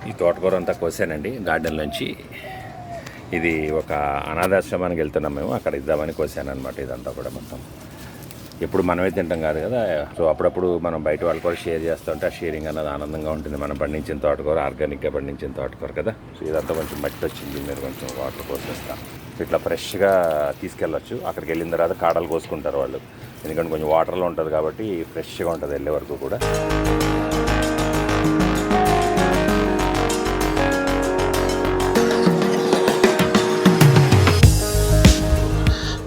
ఈ తోటకూర అంతా కోసానండి గార్డెన్ నుంచి. ఇది ఒక అనాథాశ్రమానికి వెళ్తున్నాం మేము, అక్కడ ఇద్దామని కోసాను అనమాట. ఇదంతా కూడా మొత్తం ఎప్పుడు మనమే తింటాం కాదు కదా, సో అప్పుడప్పుడు మనం బయట వాళ్ళు కూడా షేర్ చేస్తుంటే ఆ షేరింగ్ అన్నది ఆనందంగా ఉంటుంది. మనం పండించిన తోటకూర, ఆర్గానిక్గా పండించిన తోటకూర కదా. సో ఇదంతా కొంచెం మట్టి వచ్చింది, మీరు కొంచెం వాటర్ పోసేస్తాం. ఇట్లా ఫ్రెష్గా తీసుకెళ్ళచ్చు. అక్కడికి వెళ్ళిన తర్వాత కాడలు కోసుకుంటారు వాళ్ళు, ఎందుకంటే కొంచెం వాటర్లో ఉంటుంది కాబట్టి ఫ్రెష్గా ఉంటుంది వెళ్ళే వరకు కూడా.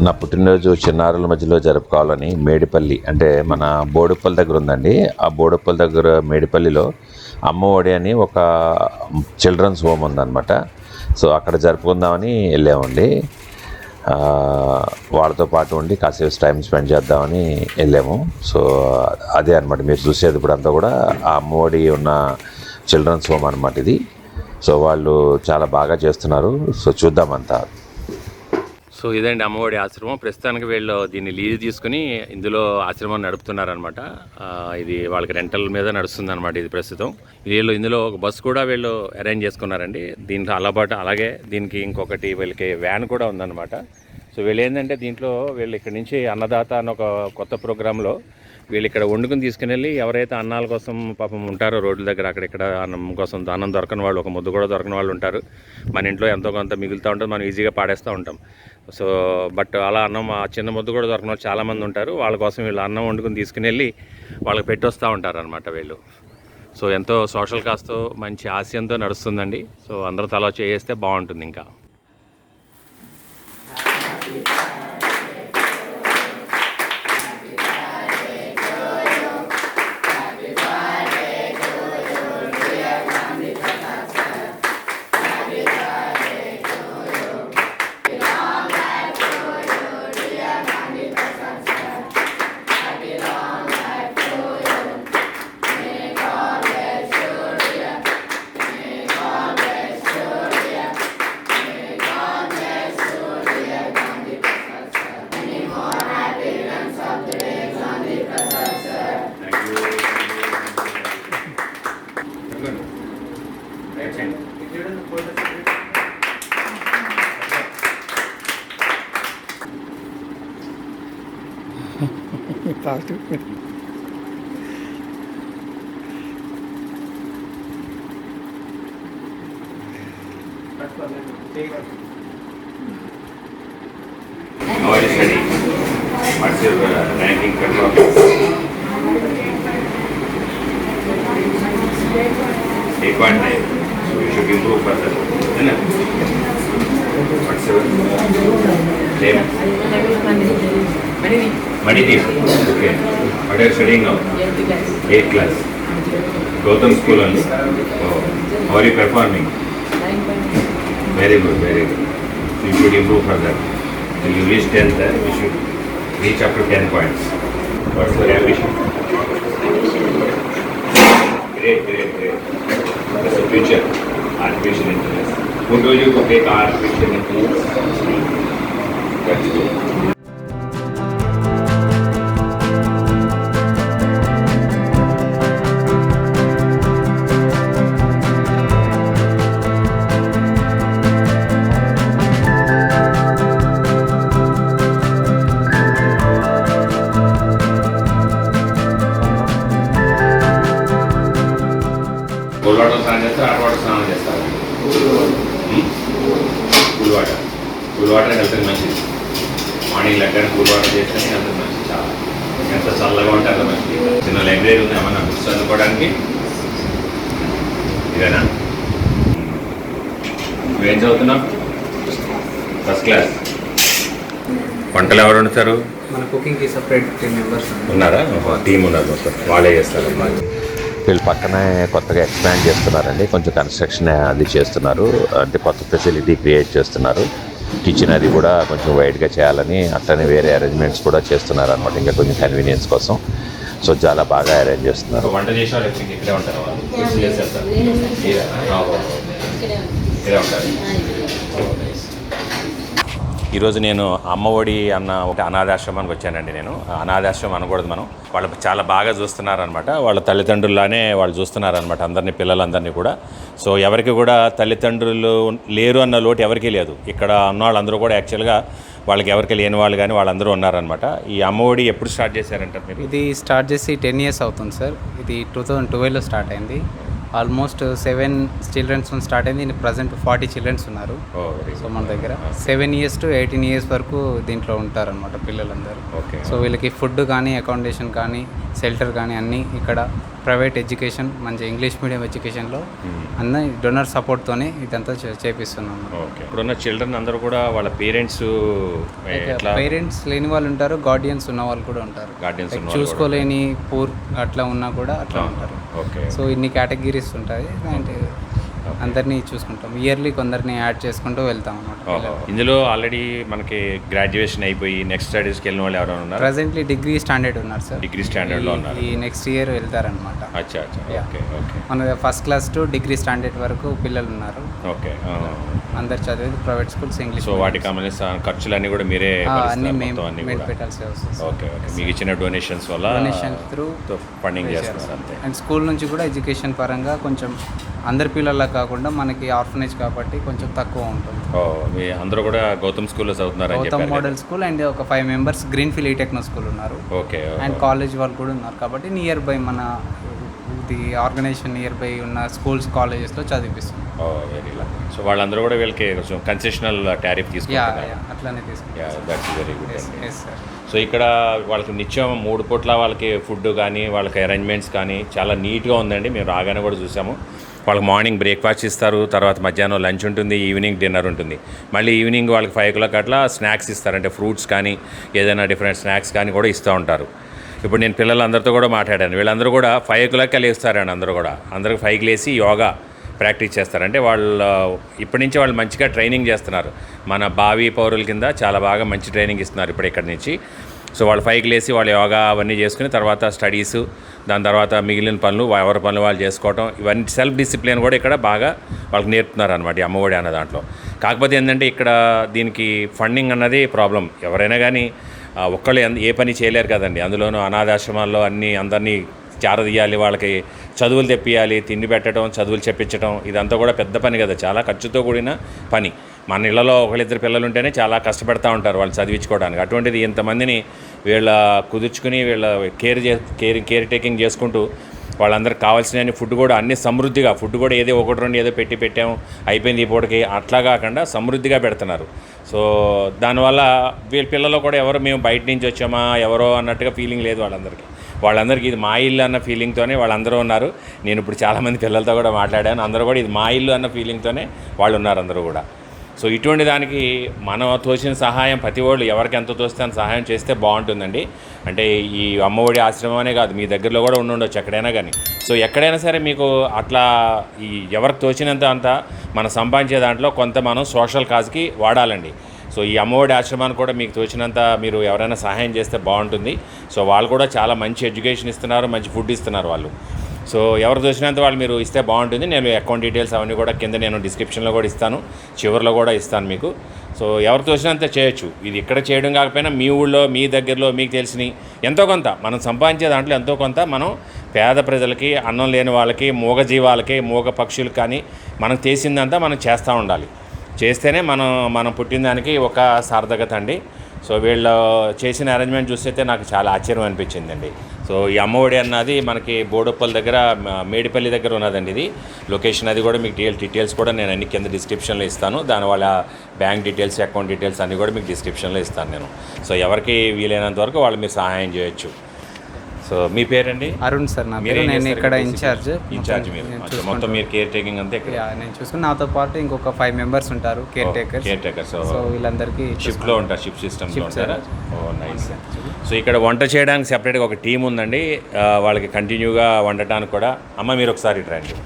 నా పుట్టినరోజు చిన్నారుల మధ్యలో జరుపుకోవాలని మేడిపల్లి, అంటే మన బోడుప్పల్ దగ్గర ఉందండి. ఆ బోడుప్పల్ దగ్గర మేడిపల్లిలో అమ్మఒడి అని ఒక చిల్డ్రన్స్ హోమ్ ఉందన్నమాట. సో అక్కడ జరుపుకుందామని వెళ్ళామండి. వాళ్ళతో పాటు ఉండి కాసేపు టైం స్పెండ్ చేద్దామని వెళ్ళాము. సో అదే అనమాట మీరు చూసేది ఇప్పుడు అంతా కూడా ఆ అమ్మఒడి ఉన్న చిల్డ్రన్స్ హోమ్ అనమాట ఇది. సో వాళ్ళు చాలా బాగా చేస్తున్నారు. సో చూద్దామంతా. సో ఇదండి అమ్మఒడి ఆశ్రమం. ప్రస్తుతానికి వీళ్ళు దీన్ని లీజ్ తీసుకుని ఇందులో ఆశ్రమం నడుపుతున్నారనమాట. ఇది వాళ్ళకి రెంటల్ మీద నడుస్తుంది అనమాట ఇది ప్రస్తుతం. వీళ్ళు ఇందులో ఒక బస్సు కూడా వీళ్ళు అరేంజ్ చేసుకున్నారండి. దీంట్లో అలాగే దీనికి ఇంకొకటి వీళ్ళకి వ్యాన్ కూడా ఉందన్నమాట. సో వీళ్ళు ఏంటంటే దీంట్లో వీళ్ళు ఇక్కడ నుంచి అన్నదాత అని ఒక కొత్త ప్రోగ్రాంలో వీళ్ళు ఇక్కడ వండుకుని తీసుకుని వెళ్ళి ఎవరైతే అన్నాల కోసం పాపం ఉంటారో రోడ్ల దగ్గర, అక్కడిక్కడ అన్నం కోసం అన్నం దొరకని వాళ్ళు, ఒక ముద్దు కూడా దొరకని వాళ్ళు ఉంటారు. మన ఇంట్లో ఎంతో కొంత మిగులుతూ ఉంటుంది, మనం ఈజీగా పాడేస్తూ ఉంటాం. సో బట్ అలా అన్నం ఆ చిన్న ముద్దు కూడా దొరకని వాళ్ళు చాలామంది ఉంటారు. వాళ్ళ కోసం వీళ్ళు అన్నం వండుకుని తీసుకుని వెళ్ళి వాళ్ళకి పెట్టొస్తూ ఉంటారు అనమాట వీళ్ళు. సో ఎంతో సోషల్ కాస్తో మంచి ఆశయంతో నడుస్తుందండి. సో అందరూ తలా చేస్తే బాగుంటుంది. ఇంకా How are you studying? What's your ranking cut off? 8.9. So you should improve further. What's your name? Medipally. Okay. What are you studying now? 8th class. Gautam school only. Oh. How are you performing? Very good, very good. So you should improve further. Till you reach 10th, you should reach up to 10 points. What's your ambition? Great, great, great. That's the future. Artificial intelligence. Who told you to take artificial intelligence? That's good. Cool water స్నానం చేస్తారు, hot water స్నానం చేస్తారు. Cool water హెల్త్కి మంచిది. Morning లెక్కని cool water చేస్తేనే హెల్త్కి మంచిది. చాలా ఎంత చల్లగా ఉంటే అంత మంచిది. చిన్న లైబ్రరీ ఉంది ఏమన్నా బుక్స్ చదువుకోవడానికి. ఇదేనా నువ్వేం చదువుతున్నావు? First class. వంటలు ఎవరు వండుతారు? మన కుకింగ్కి సపరేట్ టీమ్ మెంబర్స్ ఉన్నారా? టీం ఉన్నారు మొత్తం, వాళ్ళే చేస్తారు. వీళ్ళు పక్కనే కొత్తగా ఎక్స్పాండ్ చేస్తున్నారండి. కొంచెం కన్స్ట్రక్షన్ అది చేస్తున్నారు, అంటే కొత్త ఫెసిలిటీ క్రియేట్ చేస్తున్నారు. కిచెన్ అది కూడా కొంచెం వైడ్గా చేయాలని, అట్లనే వేరే అరేంజ్మెంట్స్ కూడా చేస్తున్నారు అనమాట, ఇంకా కొంచెం కన్వీనియన్స్ కోసం. సో చాలా బాగా అరేంజ్ చేస్తున్నారు. వంట చేసేవాళ్ళు ఇక్కడే ఉంటారు, ఇక్కడే ఉంటారు. ఈరోజు నేను అమ్మఒడి అన్న ఒక అనాథాశ్రమానికి వచ్చానండి. నేను అనాథాశ్రమం అనకూడదు, మనం వాళ్ళు చాలా బాగా చూస్తున్నారనమాట. వాళ్ళ తల్లిదండ్రుల్లానే వాళ్ళు చూస్తున్నారనమాట అందరినీ, పిల్లలందరినీ కూడా. సో ఎవరికి కూడా తల్లిదండ్రులు లేరు అన్న లోటు ఎవరికీ లేదు. ఇక్కడ ఉన్న వాళ్ళందరూ కూడా యాక్చువల్గా వాళ్ళకి ఎవరికి లేని వాళ్ళు కానీ వాళ్ళందరూ ఉన్నారనమాట. ఈ అమ్మఒడి ఎప్పుడు స్టార్ట్ చేశారంటారు మీరు? ఇది స్టార్ట్ చేసి 10 years అవుతుంది సార్. ఇది 2012లో స్టార్ట్ అయింది. ఆల్మోస్ట్ 7 చిల్డ్రన్స్ స్టార్ట్ అయింది. ప్రజెంట్ 40 చిల్డ్రన్స్ ఉన్నారు. సో మన దగ్గర 7 years to 18 years వరకు దీంట్లో ఉంటారనమాట పిల్లలందరూ. ఓకే. సో వీళ్ళకి ఫుడ్ కానీ అకామిడేషన్ కానీ షెల్టర్ కానీ అన్నీ ఇక్కడ ప్రైవేట్ ఎడ్యుకేషన్ మంచి ఇంగ్లీష్ మీడియం ఎడ్యుకేషన్లో అన్నీ డొనర్ సపోర్ట్తోనే ఇదంతా చేపిస్తున్నాం. ఓకే. ఇప్పుడున్న చిల్డ్రన్ అందరూ కూడా వాళ్ళ పేరెంట్స్ లేని వాళ్ళు ఉంటారు, గార్డియన్స్ ఉన్న వాళ్ళు కూడా ఉంటారు. చూసుకోలేని పూర్ అట్లా ఉన్నా కూడా అట్లా ఉంటారు. ఓకే. సో ఇన్ని కేటగిరీస్ ఉంటాయి. అంటే అందరినీ చూసుకుంటాం. ఇయర్లీ కొందరిని యాడ్ చేసుకుంటూ వెళ్తాం అన్నమాట. ఇందులో ఆల్రెడీ మనకి గ్రాడ్యుయేషన్ అయిపోయి నెక్స్ట్ స్టడీస్కి వెళ్ళిన వాళ్ళు ఎవరైనా ఉన్నారు? ప్రెసెంట్లీ డిగ్రీ స్టాండర్డ్ ఉన్నారు సార్. డిగ్రీ స్టాండర్డ్లో ఉన్నారు. ఈ నెక్స్ట్ ఇయర్ వెళ్తారనమాట. అచ్చా అచ్చా. Okay okay. మన first class to degree standard వరకు పిల్లలు ఉన్నారు. ఓకే. అందరు చదివేది ప్రైవేట్ స్కూల్స్ ఇంగ్లీష్. సో వాటికి సంబంధించిన ఖర్చులన్నీ కూడా మీరే అన్ని మేము పెట్టాల్సి వస్తుంది. Okay okay. మీకు ఇచ్చిన డొనేషన్స్ వల్ల త్రూ ఫండింగ్ చేస్తారు అంతే. అండ్ స్కూల్ నుంచి కూడా ఎడ్యుకేషన్ పరంగా కొంచెం అందరి పిల్లల కాకుండా మనకి ఆర్ఫనేజ్ కాబట్టి కొంచెం తక్కువ ఉంటుంది. మీ అందరూ కూడా గౌతమ్ స్కూల్లో చదువుతున్నారు? గౌతమ్ మోడల్ స్కూల్ అండ్ ఒక 5 members గ్రీన్ఫీల్డ్ టెక్నో స్కూల్ ఉన్నారు. ఓకే. అండ్ కాలేజ్ వాళ్ళు కూడా ఉన్నారు కాబట్టి నియర్ బై మన ఇది ఆర్గనైజేషన్ నియర్ బై ఉన్న స్కూల్స్ కాలేజెస్లో చదివిస్తుంది. Very luck. సో వాళ్ళందరూ కూడా వీళ్ళకి కొంచెం కన్సెషనల్ టారిఫ్ తీసుకుంటారు. అట్లానే తీసుకుంటారు. That's very good. Yes sir. So ఇక్కడ వాళ్ళకి నిత్యం 3 పూట్ల వాళ్ళకి ఫుడ్ కానీ వాళ్ళకి అరేంజ్మెంట్స్ కానీ చాలా నీట్గా ఉందండి. మేము రాగానే కూడా చూసాము. వాళ్ళకి మార్నింగ్ బ్రేక్ఫాస్ట్ ఇస్తారు, తర్వాత మధ్యాహ్నం లంచ్ ఉంటుంది, ఈవినింగ్ డిన్నర్ ఉంటుంది. మళ్ళీ ఈవినింగ్ వాళ్ళకి 5 o'clock అట్లా స్నాక్స్ ఇస్తారు. అంటే ఫ్రూట్స్ కానీ ఏదైనా డిఫరెంట్ స్నాక్స్ కానీ కూడా ఇస్తూ ఉంటారు. ఇప్పుడు నేను పిల్లలందరితో కూడా మాట్లాడాను. వీళ్ళందరూ కూడా 5 o'clock లేస్తారండి. అందరూ కూడా అందరికి 5కి లేసి యోగా ప్రాక్టీస్ చేస్తారు. అంటే వాళ్ళు ఇప్పటి నుంచి వాళ్ళు మంచిగా ట్రైనింగ్ చేస్తున్నారు. మన భావి పౌరుల కింద చాలా బాగా మంచి ట్రైనింగ్ ఇస్తున్నారు ఇప్పుడు ఇక్కడి నుంచి. సో వాళ్ళు 5కి లేసి వాళ్ళు యోగా అవన్నీ చేసుకుని తర్వాత స్టడీసు, దాని తర్వాత మిగిలిన పనులు ఎవరి పనులు వాళ్ళు చేసుకోవటం, ఇవన్నీ సెల్ఫ్ డిసిప్లిన్ కూడా ఇక్కడ బాగా వాళ్ళకి నేర్పుతున్నారు అనమాట ఈ అమ్మఒడి అన్న దాంట్లో. కాకపోతే ఏంటంటే ఇక్కడ దీనికి ఫండింగ్ అన్నది ప్రాబ్లం. ఎవరైనా కానీ ఒక్కళ్ళు ఏ పని చేయలేరు కదండి. అందులోనూ అనాథాశ్రమాల్లో అందరినీ చారదీయాలి, వాళ్ళకి చదువులు తెప్పియాలి, తిండి పెట్టడం, చదువులు చెప్పించడం, ఇదంతా కూడా పెద్ద పని కదా, చాలా ఖర్చుతో కూడిన పని. మన ఇళ్లలో 1-2 పిల్లలు ఉంటేనే చాలా కష్టపడుతూ ఉంటారు వాళ్ళు చదివించుకోవడానికి. అటువంటిది ఇంతమందిని వీళ్ళ కుదుర్చుకుని వీళ్ళ కేర్ టేకింగ్ చేసుకుంటూ వాళ్ళందరికి కావాల్సిన ఫుడ్ కూడా అన్ని సమృద్ధిగా, ఫుడ్ కూడా ఏదో 1-2 ఏదో పెట్టాము అయిపోయింది ఈ పూటకి అట్లా కాకుండా సమృద్ధిగా పెడుతున్నారు. సో దానివల్ల వీళ్ళ పిల్లలు కూడా ఎవరు మేము బయట నుంచి వచ్చామా ఎవరో అన్నట్టుగా ఫీలింగ్ లేదు వాళ్ళందరికీ ఇది మా ఇల్లు అన్న ఫీలింగ్తోనే వాళ్ళందరూ ఉన్నారు. నేను ఇప్పుడు చాలామంది పిల్లలతో కూడా మాట్లాడాను. అందరూ కూడా ఇది మా ఇల్లు అన్న ఫీలింగ్తోనే వాళ్ళు ఉన్నారు అందరూ కూడా. సో ఇటువంటి దానికి మనం తోచిన సహాయం ప్రతి వాళ్ళు ఎవరికి ఎంత తోస్తే అంత సహాయం చేస్తే బాగుంటుందండి. అంటే ఈ అమ్మఒడి ఆశ్రమం కాదు, మీ దగ్గరలో కూడా ఉండొచ్చు ఎక్కడైనా కానీ. సో ఎక్కడైనా సరే మీకు అట్లా ఈ ఎవరికి తోచినంత అంత మనం సంపాదించే దాంట్లో కొంత మనం సోషల్ కాజ్కి వాడాలండి. సో ఈ అమ్మఒడి ఆశ్రమాన్ని కూడా మీకు తోచినంత మీరు ఎవరైనా సహాయం చేస్తే బాగుంటుంది. సో వాళ్ళు కూడా చాలా మంచి ఎడ్యుకేషన్ ఇస్తున్నారు, మంచి ఫుడ్ ఇస్తున్నారు వాళ్ళు. సో ఎవరు తోచినంత వాళ్ళు మీరు ఇస్తే బాగుంటుంది. నేను అకౌంట్ డీటెయిల్స్ అవన్నీ కూడా కింద నేను డిస్క్రిప్షన్లో కూడా ఇస్తాను, చివరిలో కూడా ఇస్తాను మీకు. సో ఎవరు తోచినంత చేయొచ్చు. ఇది ఇక్కడ చేయడం కాకపోయినా మీ ఊళ్ళో మీ దగ్గరలో మీకు తెలిసినవి ఎంతో కొంత మనం సంపాదించే దాంట్లో ఎంతో కొంత మనం పేద ప్రజలకి, అన్నం లేని వాళ్ళకి, మూగ జీవాలకి, మూగ పక్షులకు కానీ మనం చేసిందంతా మనం చేస్తూ ఉండాలి. చేస్తేనే మనం పుట్టిన దానికి ఒక సార్థకత అండి. సో వీళ్ళు చేసిన అరేంజ్మెంట్ చూస్తే నాకు చాలా ఆశ్చర్యం అనిపించిందండి. సో ఈ అమ్మఒడి అన్నది మనకి బోడుప్పల్ దగ్గర మేడిపల్లి దగ్గర ఉన్నదండి. ఇది లొకేషన్ అది కూడా మీకు డీటెయిల్స్ కూడా నేను అన్ని కింద డిస్క్రిప్షన్లో ఇస్తాను. దానివల్ల బ్యాంక్ డీటెయిల్స్, అకౌంట్ డీటెయిల్స్ అన్నీ కూడా మీకు డిస్క్రిప్షన్లో ఇస్తాను నేను. సో ఎవరికి వీలైనంత వరకు వాళ్ళు మీరు సహాయం చేయొచ్చు. సో మీ పేరండి? అరుణ్ సార్ నా పేరు. నేను ఇక్కడ ఇన్ఛార్జ్ మీరు మొత్తం మీరు కేర్ టేకింగ్ అంతే ఇక్కడ నేను చూసుకుని నాతో పాటు ఇంకొక 5 members ఉంటారు కేర్ టేకర్స్. సో వీళ్ళందరికీ షిఫ్ట్లో ఉంటారు, షిఫ్ట్ సిస్టమ్లో ఉంటారా? ఓ నైస్. సో ఇక్కడ వంట చేయడానికి సెపరేట్గా ఒక టీం ఉందండి. వాళ్ళకి కంటిన్యూగా వండటానికి కూడా. అమ్మ మీరు ఒకసారి రండి.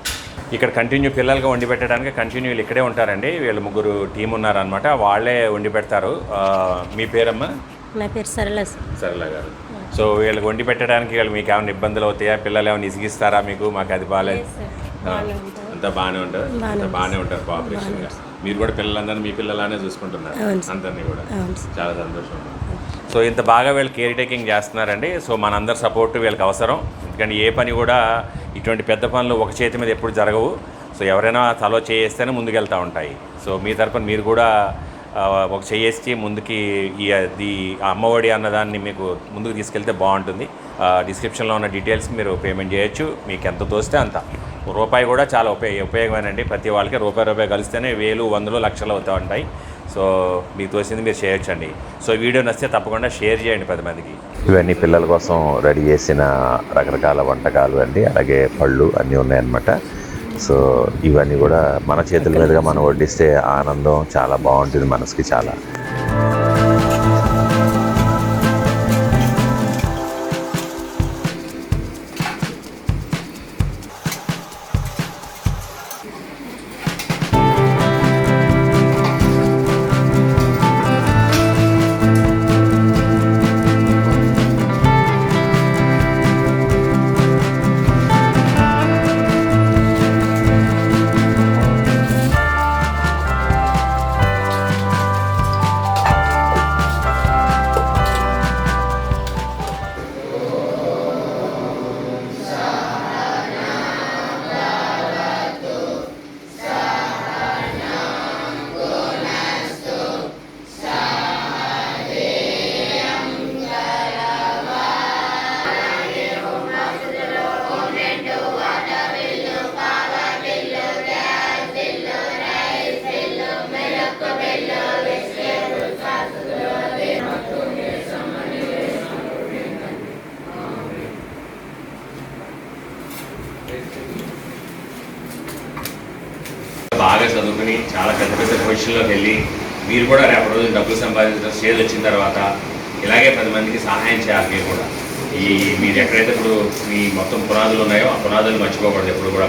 ఇక్కడ కంటిన్యూ పిల్లలుగా వండి పెట్టడానికి కంటిన్యూ వీళ్ళు ఇక్కడే ఉంటారండి. వీళ్ళు 3 టీం ఉన్నారనమాట, వాళ్ళే వండి పెడతారు. మీ పేరమ్మా? నా పేరు సరళ గారు. సో వీళ్ళకి వండి పెట్టడానికి మీకు ఏమైనా ఇబ్బందులు అవుతాయా? పిల్లలు ఏమైనా ఇసిగిస్తారా మీకు? మాకు అది బాగాలేదు, అంతా బాగానే ఉంటుంది, అంతా బాగానే ఉంటారు కోఆపరేషన్గా. మీరు కూడా పిల్లలందరినీ మీ పిల్లలానే చూసుకుంటున్నారు అందరినీ కూడా, చాలా సంతోషం. సో ఇంత బాగా వీళ్ళు కేర్ టేకింగ్ చేస్తున్నారండి. సో మనందరి సపోర్ట్ వీళ్ళకి అవసరం. ఎందుకంటే ఏ పని కూడా ఇటువంటి పెద్ద పనులు ఒక చేతి మీద ఎప్పుడు జరగవు. సో ఎవరైనా తలో చేస్తేనే ముందుకెళ్తూ ఉంటాయి. సో మీ తరపున మీరు కూడా ఒక చేసి ముందుకి ఈ అమ్మఒడి అన్నదాన్ని మీకు ముందుకు తీసుకెళ్తే బాగుంటుంది. డిస్క్రిప్షన్లో ఉన్న డీటెయిల్స్ మీరు పేమెంట్ చేయొచ్చు, మీకు ఎంత తోస్తే అంత. రూపాయి కూడా చాలా ఉపయోగమేనండి. ప్రతి వాళ్ళకి రూపాయి కలిస్తేనే వేలు, వందలు, లక్షలు అవుతూ ఉంటాయి. సో మీకు తోసింది మీరు చేయొచ్చండి. సో వీడియో నచ్చితే తప్పకుండా షేర్ చేయండి 10 మందికి. ఇవన్నీ పిల్లల కోసం రెడీ చేసిన రకరకాల వంటకాలు అండి, అలాగే పళ్ళు అన్నీ ఉన్నాయన్నమాట. సో ఇవన్నీ కూడా మన చేతుల మీదుగా మనం వడ్డిస్తే ఆనందం చాలా బాగుంటుంది మనసుకి చాలా. బాగా చదువుకుని చాలా పెద్ద పెద్ద పొజిషన్లోకి వెళ్ళి మీరు కూడా రేపటి రోజు డబ్బులు సంపాదించడం స్టేజ్ వచ్చిన తర్వాత ఇలాగే 10 మందికి సహాయం చేయాలి. మీరు కూడా మీరు ఎక్కడైతే ఇప్పుడు మీ మొత్తం పునాదులు ఉన్నాయో ఆ పునాదులు మర్చిపోకూడదు ఎప్పుడు కూడా.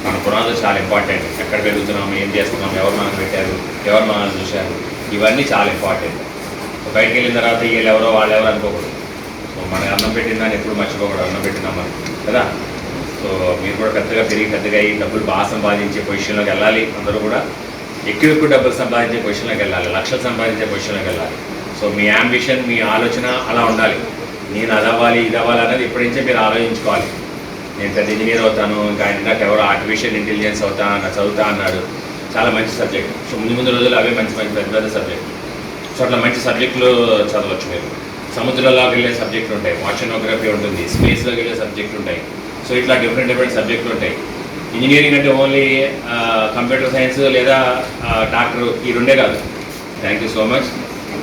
మన పునాదులు చాలా ఇంపార్టెంట్. ఎక్కడ పెరుగుతున్నాము, ఏం చేస్తున్నాము, ఎవరు మనకు పెట్టారు, ఎవరు మనల్ని చూశారు, ఇవన్నీ చాలా ఇంపార్టెంట్. బయటికి వెళ్ళిన తర్వాత వీళ్ళు ఎవరో వాళ్ళు ఎవరు అనుకోకూడదు. సో మనకి అన్నం పెట్టిందని ఎప్పుడు మర్చిపోకూడదు, అన్నం పెట్టినామని కదా. సో మీరు కూడా పెద్దగా పెద్దగా ఈ డబ్బులు బాగా సంపాదించే పొజిషన్లోకి వెళ్ళాలి. అందరూ కూడా ఎక్కువ డబ్బులు సంపాదించే పొజిషన్లోకి వెళ్ళాలి, లక్షలు సంపాదించే పొజిషన్లోకి వెళ్ళాలి. సో మీ యాంబిషన్, మీ ఆలోచన అలా ఉండాలి. నేను అది అవ్వాలి ఇది అవ్వాలి అనేది ఇప్పటి నుంచే మీరు ఆలోచించుకోవాలి. నేను పెద్ద ఇంజనీర్ అవుతాను, ఇంకా ఇందాక ఎవరో ఆర్టిఫిషియల్ ఇంటెలిజెన్స్ చదువుతా అన్నాడు. చాలా మంచి సబ్జెక్ట్. సో ముందు రోజులు అవే మంచి పెద్ద సబ్జెక్ట్. సో అట్లా మంచి సబ్జెక్టులు చదవచ్చు మీరు. సముద్రంలోకి వెళ్ళే సబ్జెక్టులు ఉంటాయి, ఓషనోగ్రఫీ ఉంటుంది, స్పేస్లోకి వెళ్ళే సబ్జెక్టులు ఉంటాయి. సో ఇట్లా డిఫరెంట్ సబ్జెక్టులు ఉంటాయి. ఇంజనీరింగ్ అంటే ఓన్లీ కంప్యూటర్ సైన్స్ లేదా డాక్టర్ ఈ రెండే కాదు. Thank you so much.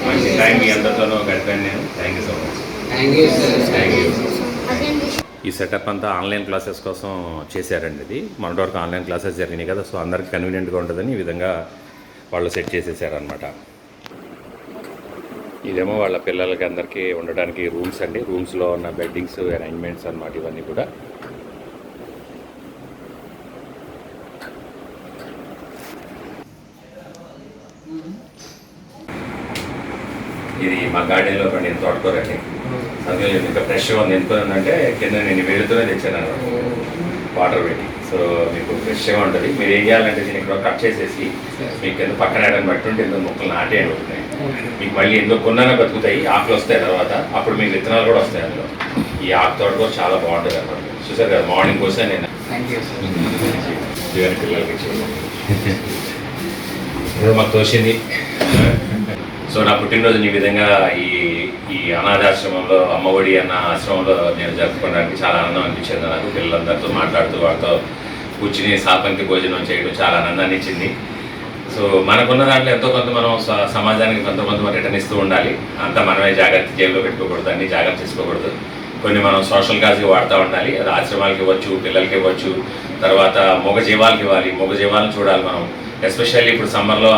మంచి టైం మీ అందరితోనూ గడిపాను నేను. Thank you so much. Thank you. ఈ సెటప్ అంతా ఆన్లైన్ క్లాసెస్ కోసం చేశారండి. ఇది మొన్నటి వరకు ఆన్లైన్ క్లాసెస్ జరిగినాయి కదా. సో అందరికి కన్వీనియంట్గా ఉంటుందని ఈ విధంగా వాళ్ళు సెట్ చేసేసారనమాట. ఇదేమో వాళ్ళ పిల్లలకి అందరికీ ఉండడానికి రూమ్స్ అండి. రూమ్స్లో ఉన్న బెడ్డింగ్స్, అరేంజ్మెంట్స్ అన్నమాట ఇవన్నీ కూడా. ఇది మా గార్డెన్లో పండిన తోటకూరండి. అందుకే ఇంకా ఫ్రెష్గా ఉంది. ఎందుకంటే కింద నేను వేలుతోనే తెచ్చాను అనమాట, వాటర్ పెట్టి. సో మీకు ఫ్రెష్గా ఉంటుంది. మీరు ఏం చేయాలంటే దీన్ని ఇక్కడ కట్ చేసేసి మీకు కింద పక్కన వేయడానికి బట్టి ఉంటే ఎందుకు మొక్కలు నాటేయండి అవుతున్నాయి. మీకు మళ్ళీ ఎందుకు కొన్నానో బతుకుతాయి, ఆకులు వస్తాయి తర్వాత. అప్పుడు మీకు విత్తనాలు కూడా వస్తాయి అందులో. ఈ ఆకు తోట కూడా చాలా బాగుంటుంది అనమాట. చూసారు కదా, మార్నింగ్ కోసం నేను పిల్లలకి ఇప్పుడు మాకు తోచింది. సో నా పుట్టినరోజుని ఈ విధంగా ఈ అనాథాశ్రమంలో, అమ్మఒడి అన్న ఆశ్రమంలో నేను జరుపుకోవడానికి చాలా ఆనందం అనిపించింది నాకు. పిల్లలందరితో మాట్లాడుతూ వాళ్ళతో కూర్చుని సాపంక్తి భోజనం చేయడం చాలా ఆనందాన్ని ఇచ్చింది. సో మనకున్న దాంట్లో ఎంతో కొంత మనం సమాజానికి కొంతమంది మనం రిటర్న్ ఇస్తూ ఉండాలి. అంతా మనమే జాగ్రత్త జైల్లో పెట్టుకోకూడదు, అన్ని జాగ్రత్త చేసుకోకూడదు. కొన్ని మనం సోషల్ కాజ్కి వాడుతూ ఉండాలి. అది ఆశ్రమాలకి ఇవ్వచ్చు, పిల్లలకి ఇవ్వచ్చు, తర్వాత మూగ జీవాలకి ఇవ్వాలి. మూగ జీవాలను చూడాలి మనం. ఎస్పెషల్లీ ఇప్పుడు సమ్మర్లో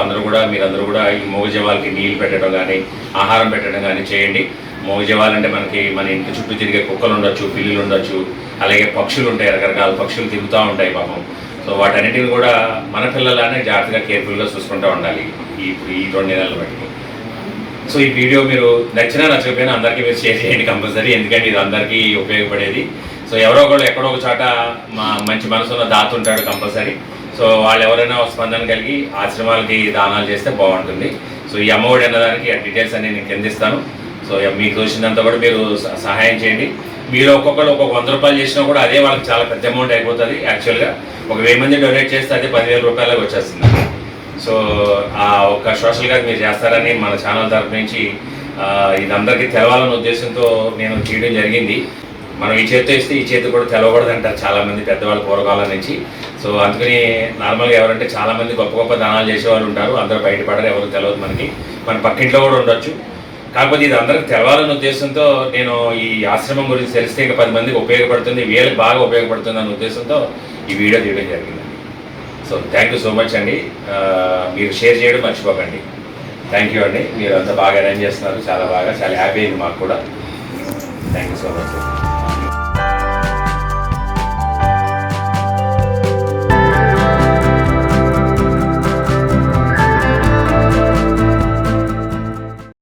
మీరందరూ కూడా ఈ మూగ జీవాలకి నీళ్ళు పెట్టడం కానీ, ఆహారం పెట్టడం కానీ చేయండి. మూగ జీవాలంటే మన ఇంటి చుట్టూ తిరిగే కుక్కలు ఉండొచ్చు, పిల్లులు ఉండొచ్చు, అలాగే పక్షులు ఉంటాయి, రకరకాల పక్షులు తిరుగుతూ ఉంటాయి పాపం. సో వాటన్నిటిని కూడా మన పిల్లలనే జాగ్రత్తగా కేర్ఫుల్గా చూసుకుంటూ ఉండాలి ఈ 2 నెలలు బట్టి. సో ఈ వీడియో మీరు నచ్చినా నచ్చకపోయినా అందరికీ మీరు షేర్ చేయండి కంపల్సరీ. ఎందుకంటే ఇది అందరికీ ఉపయోగపడేది. సో ఎవరో ఒకళ్ళు ఎక్కడో ఒక చోట మంచి మనసున్న దాత ఉంటాడు కంపల్సరీ. సో వాళ్ళు ఎవరైనా స్పందన కలిగి ఆశ్రమాలకి దానాలు చేస్తే బాగుంటుంది. సో ఈ అమ్మఒడి అన్నదానికి ఆ డీటెయిల్స్ అన్ని నేను కిందిస్తాను. సో మీకు తోచినంత కూడా మీరు సహాయం చేయండి. మీరు ఒక్కొక్కరు ఒక్కొక్క 100 రూపాయలు చేసినా కూడా అదే వాళ్ళకి చాలా పెద్ద అమౌంట్ అయిపోతుంది. యాక్చువల్గా ఒక 1000 మంది డొనేట్ చేస్తే అదే 10,000 రూపాయలకు వచ్చేస్తుంది. సో ఆ ఒక్క సోషల్గా మీరు చేస్తారని మన ఛానల్ తరఫు నుంచి ఇది అందరికీ తెలవాలన్న ఉద్దేశంతో నేను చేయడం జరిగింది. మనం ఈ చేతితో ఇస్తే ఈ చేతి కూడా తెలవకూడదు అంటారు చాలామంది పెద్దవాళ్ళు పూర్వకాలం నుంచి. సో అందుకని నార్మల్గా ఎవరంటే చాలామంది గొప్ప గొప్ప దానాలు చేసేవాళ్ళు ఉంటారు, అందరూ బయటపడరు, ఎవరు తెలియదు మనకి, మన పక్కింట్లో కూడా ఉండొచ్చు. కాకపోతే ఇది అందరికి తెలవాలన్న ఉద్దేశంతో నేను ఈ ఆశ్రమం గురించి తెలిస్తే ఇంకా 10 మందికి ఉపయోగపడుతుంది, వీళ్ళకి బాగా ఉపయోగపడుతుంది అన్న ఉద్దేశంతో ఈ వీడియో తీయడం జరిగింది. So thank you so much అండి. మీరు షేర్ చేయడం మర్చిపోకండి. థ్యాంక్ యూ అండి. మీరు అంతా బాగా అరేంజ్ చేస్తున్నారు, చాలా బాగా, చాలా హ్యాపీ అయింది మాకు కూడా. Thank you so much.